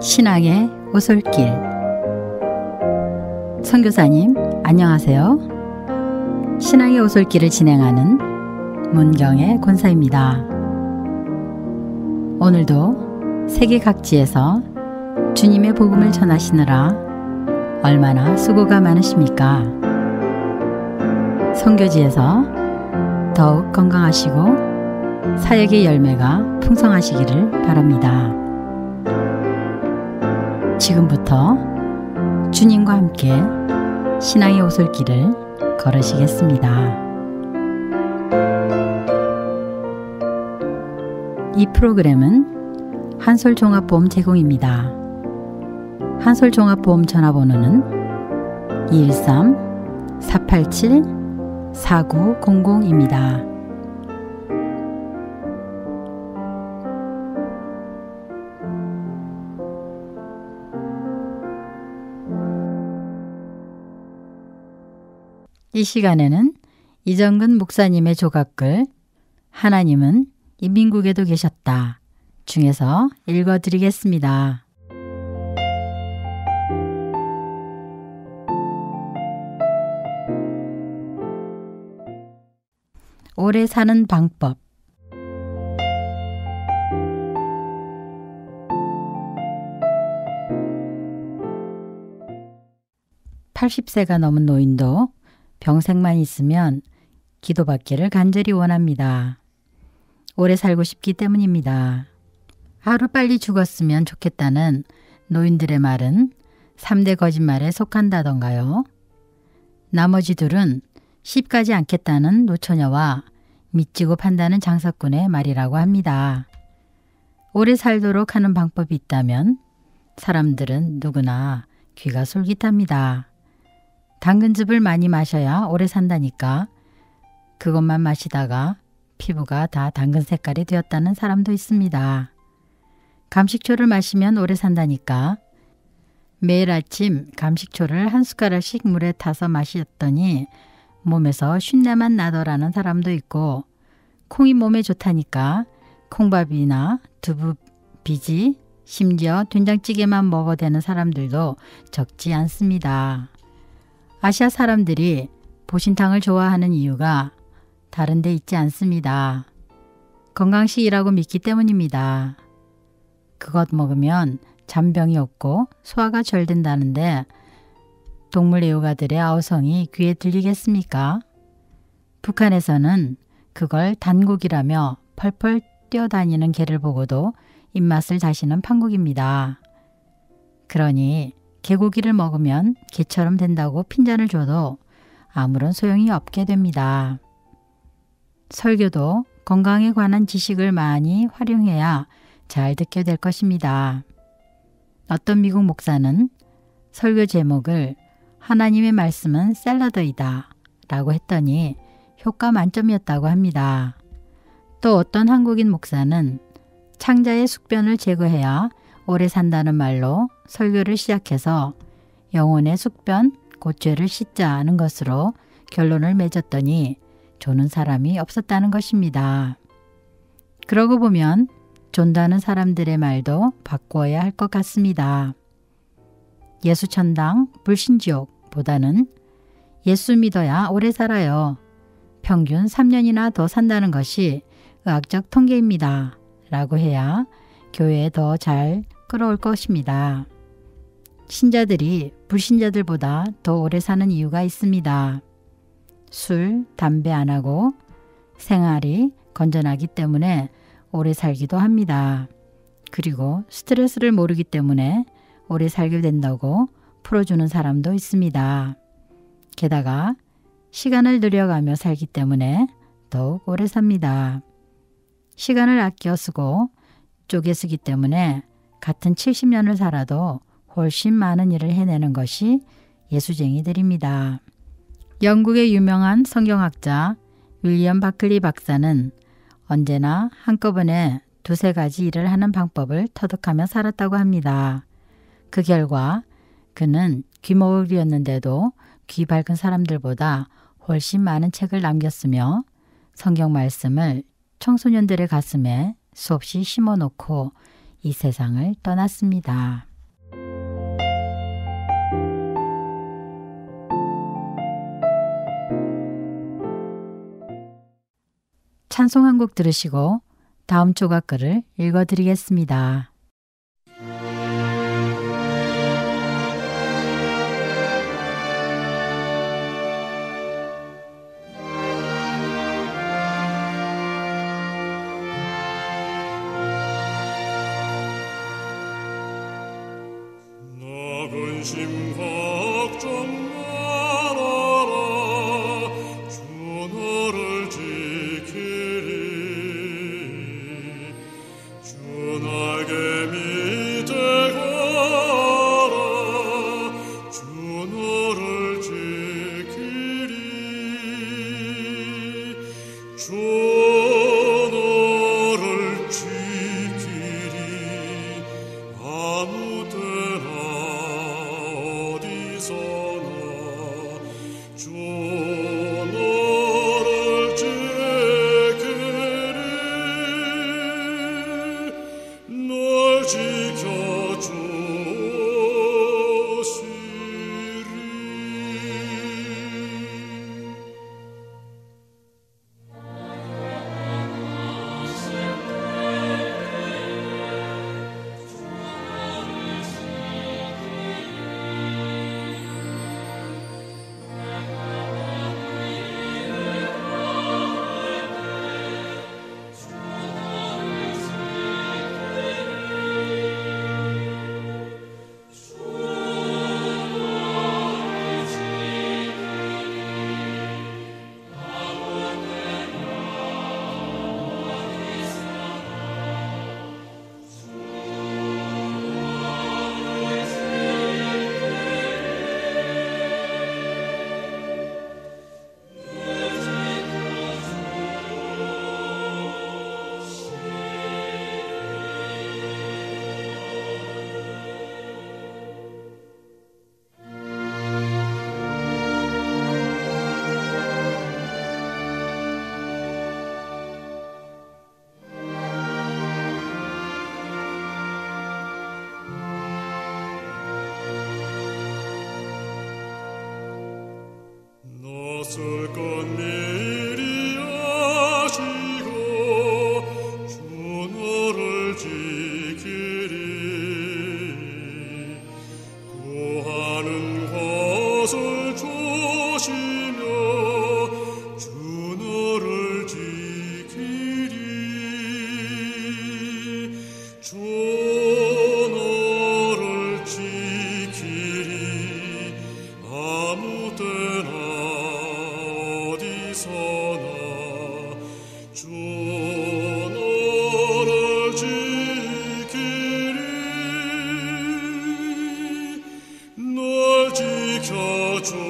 신앙의 오솔길. 선교사님 안녕하세요. 신앙의 오솔길을 진행하는 문경의 권사입니다. 오늘도 세계 각지에서 주님의 복음을 전하시느라 얼마나 수고가 많으십니까? 선교지에서 더욱 건강하시고 사역의 열매가 풍성하시기를 바랍니다. 지금부터 주님과 함께 신앙의 오솔길을 걸으시겠습니다. 이 프로그램은 한솔종합보험 제공입니다. 한솔종합보험 전화번호는 213-487-4900입니다. 이 시간에는 이정근 목사님의 조각글 하나님은 인민국에도 계셨다 중에서 읽어드리겠습니다. 오래 사는 방법. (80세가) 넘은 노인도 병생만 있으면 기도받기를 간절히 원합니다. 오래 살고 싶기 때문입니다. 하루빨리 죽었으면 좋겠다는 노인들의 말은 3대 거짓말에 속한다던가요. 나머지 둘은 쉽가지 않겠다는 노처녀와 미치고 판다는 장사꾼의 말이라고 합니다. 오래 살도록 하는 방법이 있다면 사람들은 누구나 귀가 솔깃합니다. 당근즙을 많이 마셔야 오래 산다니까 그것만 마시다가 피부가 다 당근 색깔이 되었다는 사람도 있습니다. 감식초를 마시면 오래 산다니까 매일 아침 감식초를 한 숟가락씩 물에 타서 마셨더니 몸에서 쉰내만 나더라는 사람도 있고 콩이 몸에 좋다니까 콩밥이나 두부, 비지, 심지어 된장찌개만 먹어대는 사람들도 적지 않습니다. 아시아 사람들이 보신탕을 좋아하는 이유가 다른 데 있지 않습니다. 건강식이라고 믿기 때문입니다. 그것 먹으면 잔병이 없고 소화가 잘 된다는데 동물 애호가들의 아우성이 귀에 들리겠습니까? 북한에서는 그걸 단고기라며 펄펄 뛰어다니는 개를 보고도 입맛을 다시는 판국입니다. 그러니 개고기를 먹으면 개처럼 된다고 핀잔을 줘도 아무런 소용이 없게 됩니다. 설교도 건강에 관한 지식을 많이 활용해야 잘 듣게 될 것입니다. 어떤 미국 목사는 설교 제목을 하나님의 말씀은 샐러드이다 라고 했더니 효과 만점이었다고 합니다. 또 어떤 한국인 목사는 창자의 숙변을 제거해야 오래 산다는 말로 설교를 시작해서 영혼의 숙변, 곧죄를 씻자는 것으로 결론을 맺었더니 조는 사람이 없었다는 것입니다. 그러고 보면 존다는 사람들의 말도 바꾸어야 할 것 같습니다. 예수천당, 불신지옥보다는 예수 믿어야 오래 살아요. 평균 3년이나 더 산다는 것이 의학적 통계입니다. 라고 해야 교회에 더 잘 끌어올 것입니다. 신자들이 불신자들보다 더 오래 사는 이유가 있습니다. 술, 담배 안 하고 생활이 건전하기 때문에 오래 살기도 합니다. 그리고 스트레스를 모르기 때문에 오래 살게 된다고 풀어주는 사람도 있습니다. 게다가 시간을 늘려가며 살기 때문에 더욱 오래 삽니다. 시간을 아껴 쓰고 쪼개 쓰기 때문에 같은 70년을 살아도 훨씬 많은 일을 해내는 것이 예수쟁이들입니다. 영국의 유명한 성경학자 윌리엄 바클리 박사는 언제나 한꺼번에 두세 가지 일을 하는 방법을 터득하며 살았다고 합니다. 그 결과 그는 귀머거리였는데도 귀 밝은 사람들보다 훨씬 많은 책을 남겼으며 성경 말씀을 청소년들의 가슴에 수없이 심어놓고 이 세상을 떠났습니다. 찬송 한 곡 들으시고 다음 조각글을 읽어드리겠습니다. 근심 걱정 말아라 주 너를 지키리 주 나에게 밑에 가라 주 너를 지키리 주 너를 지키리 아무 때나 주 너를 지키리 널 지켜주시리. 낯설 것 미리 아시고 주 너를 지키리 구하는 것을 조시며 주 너를 지키리 주 너를 지키리 아무 때나 어디서나 주 너를 지키리 널 지켜주시리.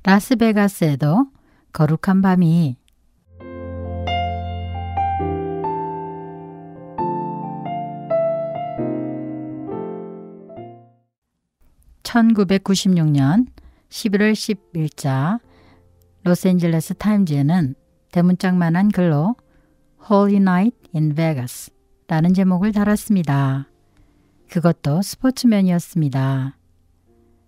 라스베가스에도 거룩한 밤이 1996년 11월 10일자 로스앤젤레스 타임즈에는 대문짝만한 글로 Holy Night in Vegas 라는 제목을 달았습니다. 그것도 스포츠면이었습니다.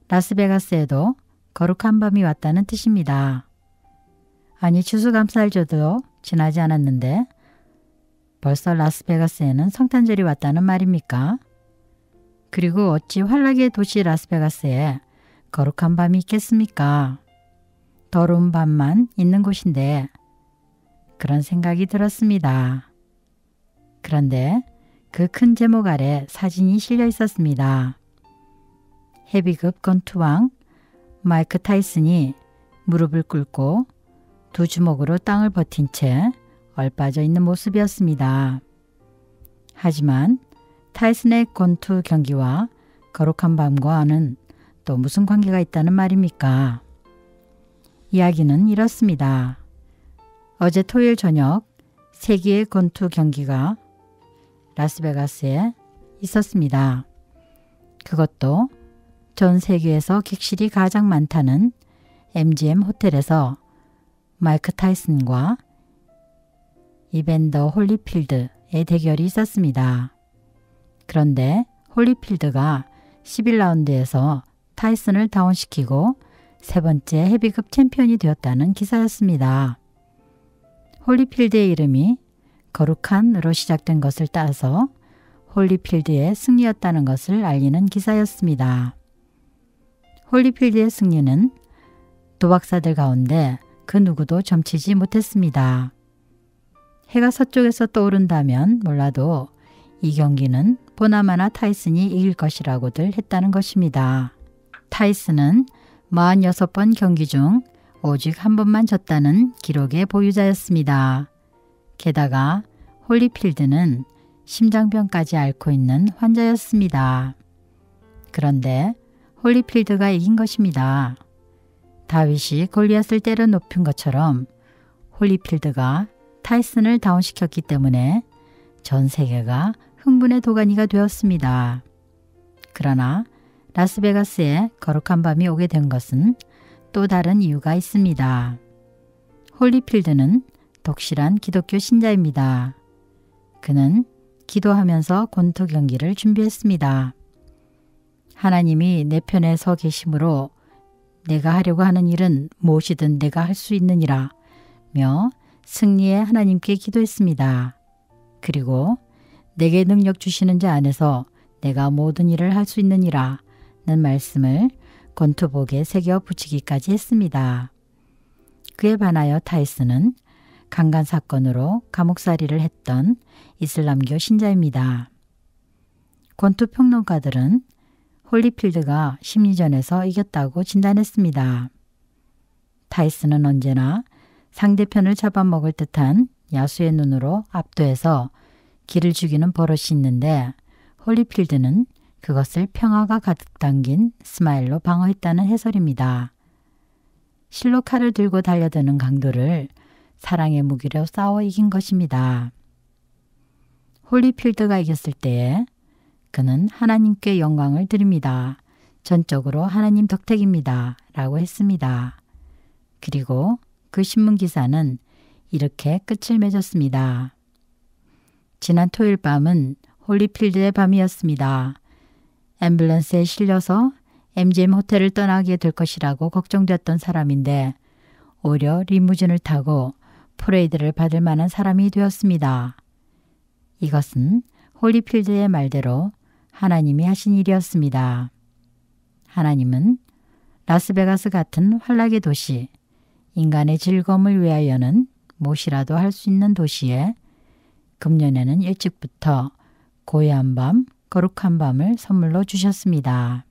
라스베가스에도 거룩한 밤이 왔다는 뜻입니다. 아니 추수감사절도 지나지 않았는데 벌써 라스베가스에는 성탄절이 왔다는 말입니까? 그리고 어찌 환락의 도시 라스베가스에 거룩한 밤이 있겠습니까? 더러운 밤만 있는 곳인데 그런 생각이 들었습니다. 그런데 그 큰 제목 아래 사진이 실려 있었습니다. 헤비급 권투왕 마이크 타이슨이 무릎을 꿇고 두 주먹으로 땅을 버틴 채 얼빠져 있는 모습이었습니다. 하지만 타이슨의 권투 경기와 거룩한 밤과는 또 무슨 관계가 있다는 말입니까? 이야기는 이렇습니다. 어제 토요일 저녁 세계의 권투 경기가 라스베가스에 있었습니다. 그것도 전 세계에서 객실이 가장 많다는 MGM 호텔에서 마이크 타이슨과 이밴더 홀리필드의 대결이 있었습니다. 그런데 홀리필드가 11라운드에서 타이슨을 다운시키고 세 번째 헤비급 챔피언이 되었다는 기사였습니다. 홀리필드의 이름이 거룩한으로 시작된 것을 따서 홀리필드의 승리였다는 것을 알리는 기사였습니다. 홀리필드의 승리는 도박사들 가운데 그 누구도 점치지 못했습니다. 해가 서쪽에서 떠오른다면 몰라도 이 경기는 보나마나 타이슨이 이길 것이라고들 했다는 것입니다. 타이슨은 46번 경기 중 오직 한 번만 졌다는 기록의 보유자였습니다. 게다가 홀리필드는 심장병까지 앓고 있는 환자였습니다. 그런데 홀리필드가 이긴 것입니다. 다윗이 골리앗을 때려 높인 것처럼 홀리필드가 타이슨을 다운시켰기 때문에 전 세계가 흥분의 도가니가 되었습니다. 그러나 라스베가스에 거룩한 밤이 오게 된 것은 또 다른 이유가 있습니다. 홀리필드는 독실한 기독교 신자입니다. 그는 기도하면서 권투 경기를 준비했습니다. 하나님이 내 편에 서 계심으로 내가 하려고 하는 일은 무엇이든 내가 할 수 있느니라 며 승리의 하나님께 기도했습니다. 그리고 내게 능력 주시는 자 안에서 내가 모든 일을 할 수 있느니라 는 말씀을 권투복에 새겨 붙이기까지 했습니다. 그에 반하여 타이슨은 강간 사건으로 감옥살이를 했던 이슬람교 신자입니다. 권투 평론가들은 홀리필드가 심리전에서 이겼다고 진단했습니다. 타이슨은 언제나 상대편을 잡아먹을 듯한 야수의 눈으로 압도해서 기를 죽이는 버릇이 있는데 홀리필드는 그것을 평화가 가득 담긴 스마일로 방어했다는 해설입니다. 실로 칼을 들고 달려드는 강도를 사랑의 무기로 싸워 이긴 것입니다. 홀리필드가 이겼을 때에 그는 하나님께 영광을 드립니다. 전적으로 하나님 덕택입니다. 라고 했습니다. 그리고 그 신문기사는 이렇게 끝을 맺었습니다. 지난 토요일 밤은 홀리필드의 밤이었습니다. 앰뷸런스에 실려서 MGM 호텔을 떠나게 될 것이라고 걱정되었던 사람인데 오히려 리무진을 타고 퍼레이드를 받을 만한 사람이 되었습니다. 이것은 홀리필드의 말대로 하나님이 하신 일이었습니다. 하나님은 라스베가스 같은 환락의 도시, 인간의 즐거움을 위하여는 무엇이라도 할 수 있는 도시에 금년에는 일찍부터 고요한 밤, 거룩한 밤을 선물로 주셨습니다.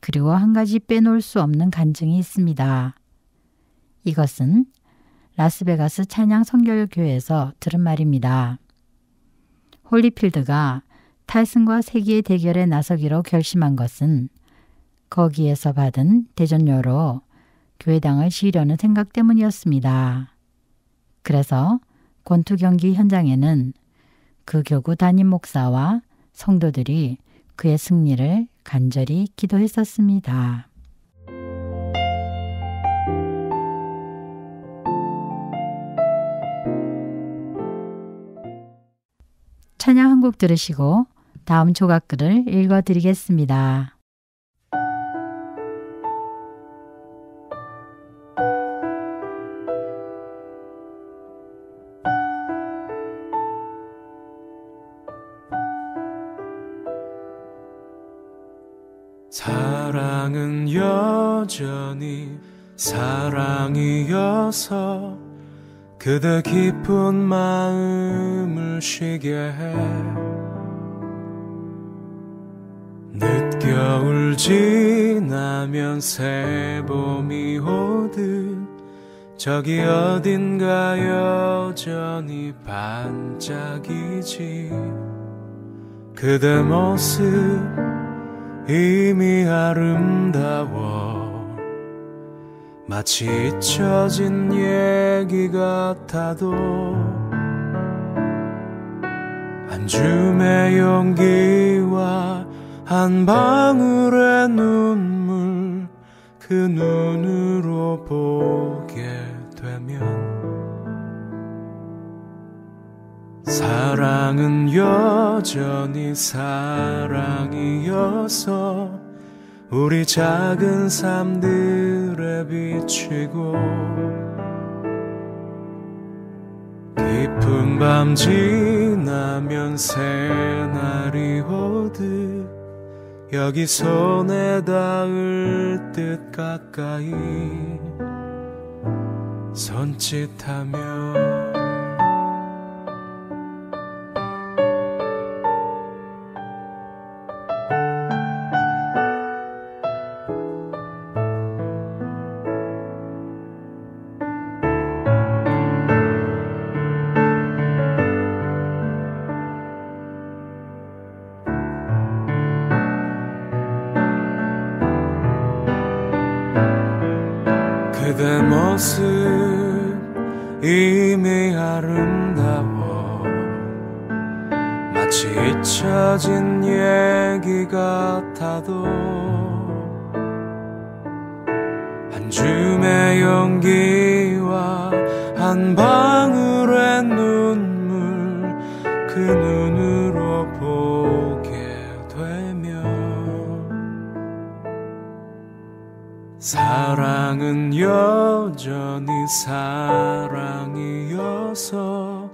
그리고 한 가지 빼놓을 수 없는 간증이 있습니다. 이것은 라스베가스 찬양 선결교회에서 들은 말입니다. 홀리필드가 타이슨과 세기의 대결에 나서기로 결심한 것은 거기에서 받은 대전료로 교회당을 지으려는 생각 때문이었습니다. 그래서 권투 경기 현장에는 그 교구 담임 목사와 성도들이 그의 승리를 간절히 기도했었습니다. 찬양 한 곡 들으시고 다음 조각글을 읽어드리겠습니다. 사랑은 여전히 사랑이어서 그대 깊은 마음을 쉬게 해. 늦겨울 지나면 새봄이 오듯 저기 어딘가 여전히 반짝이지. 그대 모습 이미 아름다워 마치 잊혀진 얘기 같아도 한 줌의 용기와 한 방울의 눈물 그 눈으로 보게 되면 사랑은 여전히 사랑이어서 우리 작은 삶들에 비치고 깊은 밤 지나면 새날이 오듯 여기 손에 닿을 듯 가까이 손짓하며 그대 모습 이미 아름다워 마치 잊혀진 얘기 같아도 한 줌의 용기와 한 방울의 눈물 그 눈으로 보게 되면 사랑은 여전히 사랑이어서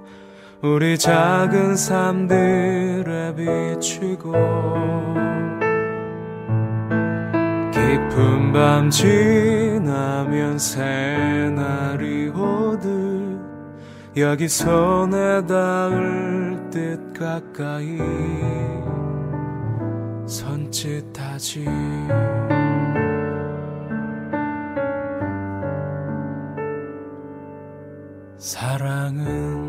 우리 작은 삶들에 비치고 깊은 밤 지나면 새날이 오듯 여기 손에 닿을 듯 가까이 손짓하지. 사랑은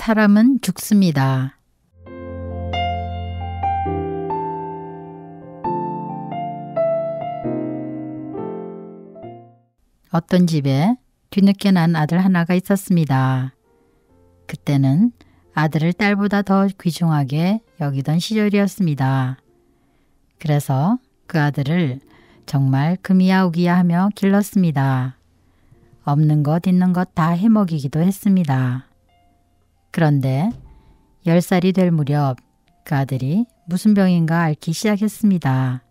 사람은 죽습니다. 어떤 집에 뒤늦게 난 아들 하나가 있었습니다. 그때는 아들을 딸보다 더 귀중하게 여기던 시절이었습니다. 그래서 그 아들을 정말 금이야 우기야 하며 길렀습니다. 없는 것 있는 것 다 해먹이기도 했습니다. 그런데 10살이 될 무렵 그 아들이 무슨 병인가 앓기 시작했습니다.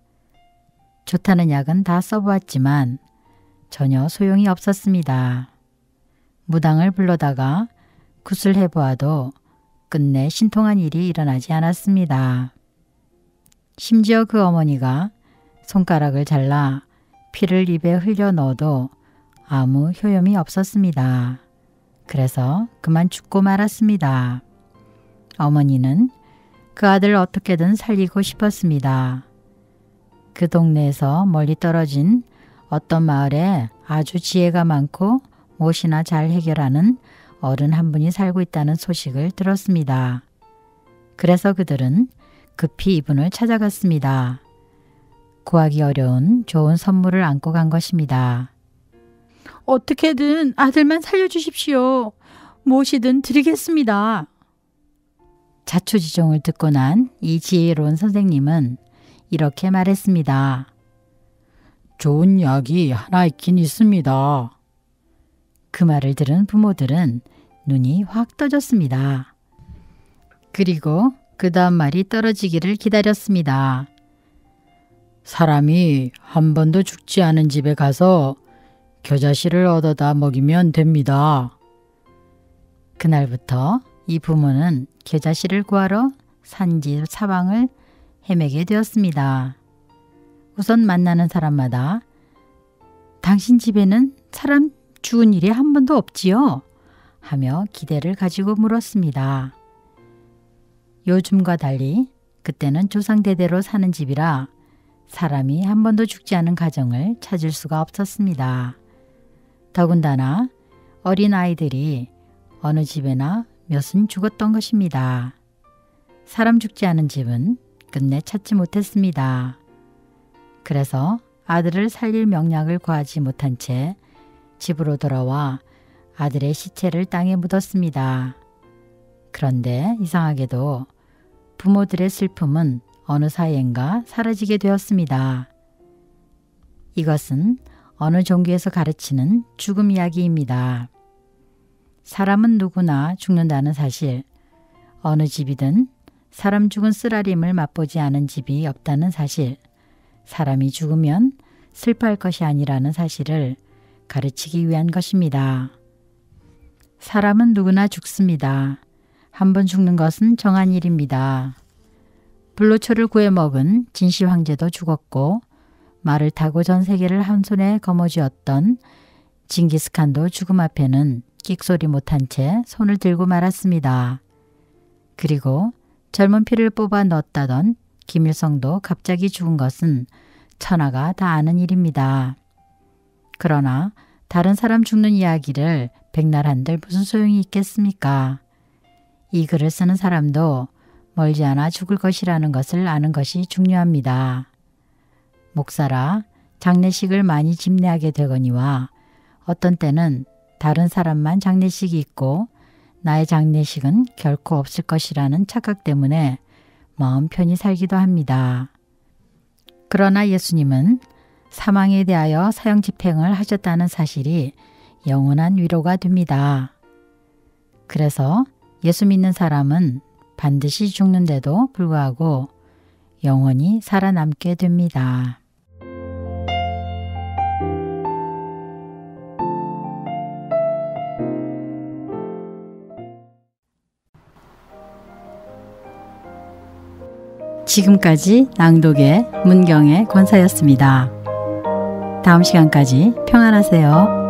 좋다는 약은 다 써보았지만 전혀 소용이 없었습니다. 무당을 불러다가 굿을 해보아도 끝내 신통한 일이 일어나지 않았습니다. 심지어 그 어머니가 손가락을 잘라 피를 입에 흘려 넣어도 아무 효험이 없었습니다. 그래서 그만 죽고 말았습니다. 어머니는 그 아들을 어떻게든 살리고 싶었습니다. 그 동네에서 멀리 떨어진 어떤 마을에 아주 지혜가 많고 무엇이나 잘 해결하는 어른 한 분이 살고 있다는 소식을 들었습니다. 그래서 그들은 급히 이분을 찾아갔습니다. 구하기 어려운 좋은 선물을 안고 간 것입니다. 어떻게든 아들만 살려주십시오. 무엇이든 드리겠습니다. 자초지종을 듣고 난 이 지혜로운 선생님은 이렇게 말했습니다. 좋은 약이 하나 있긴 있습니다. 그 말을 들은 부모들은 눈이 확 떠졌습니다. 그리고 그 다음 말이 떨어지기를 기다렸습니다. 사람이 한 번도 죽지 않은 집에 가서 겨자씨를 얻어다 먹이면 됩니다. 그날부터 이 부모는 겨자씨를 구하러 산지 사방을 헤매게 되었습니다. 우선 만나는 사람마다 당신 집에는 사람 죽은 일이 한 번도 없지요? 하며 기대를 가지고 물었습니다. 요즘과 달리 그때는 조상대대로 사는 집이라 사람이 한 번도 죽지 않은 가정을 찾을 수가 없었습니다. 더군다나 어린 아이들이 어느 집에나 몇은 죽었던 것입니다. 사람 죽지 않은 집은 끝내 찾지 못했습니다. 그래서 아들을 살릴 명약을 구하지 못한 채 집으로 돌아와 아들의 시체를 땅에 묻었습니다. 그런데 이상하게도 부모들의 슬픔은 어느 사이엔가 사라지게 되었습니다. 이것은 어느 종교에서 가르치는 죽음 이야기입니다. 사람은 누구나 죽는다는 사실, 어느 집이든 사람 죽은 쓰라림을 맛보지 않은 집이 없다는 사실, 사람이 죽으면 슬퍼할 것이 아니라는 사실을 가르치기 위한 것입니다. 사람은 누구나 죽습니다. 한 번 죽는 것은 정한 일입니다. 불로초를 구해 먹은 진시 황제도 죽었고 말을 타고 전 세계를 한 손에 거머쥐었던 징기스칸도 죽음 앞에는 끽소리 못한 채 손을 들고 말았습니다. 그리고 젊은 피를 뽑아 넣었다던 김일성도 갑자기 죽은 것은 천하가 다 아는 일입니다. 그러나 다른 사람 죽는 이야기를 백날 한들 무슨 소용이 있겠습니까? 이 글을 쓰는 사람도 멀지 않아 죽을 것이라는 것을 아는 것이 중요합니다. 목사라 장례식을 많이 집례하게 되거니와 어떤 때는 다른 사람만 장례식이 있고 나의 장례식은 결코 없을 것이라는 착각 때문에 마음 편히 살기도 합니다. 그러나 예수님은 사망에 대하여 사형 집행을 하셨다는 사실이 영원한 위로가 됩니다. 그래서 예수 믿는 사람은 반드시 죽는데도 불구하고 영원히 살아남게 됩니다. 지금까지 낭독의 문경의 권사였습니다. 다음 시간까지 평안하세요.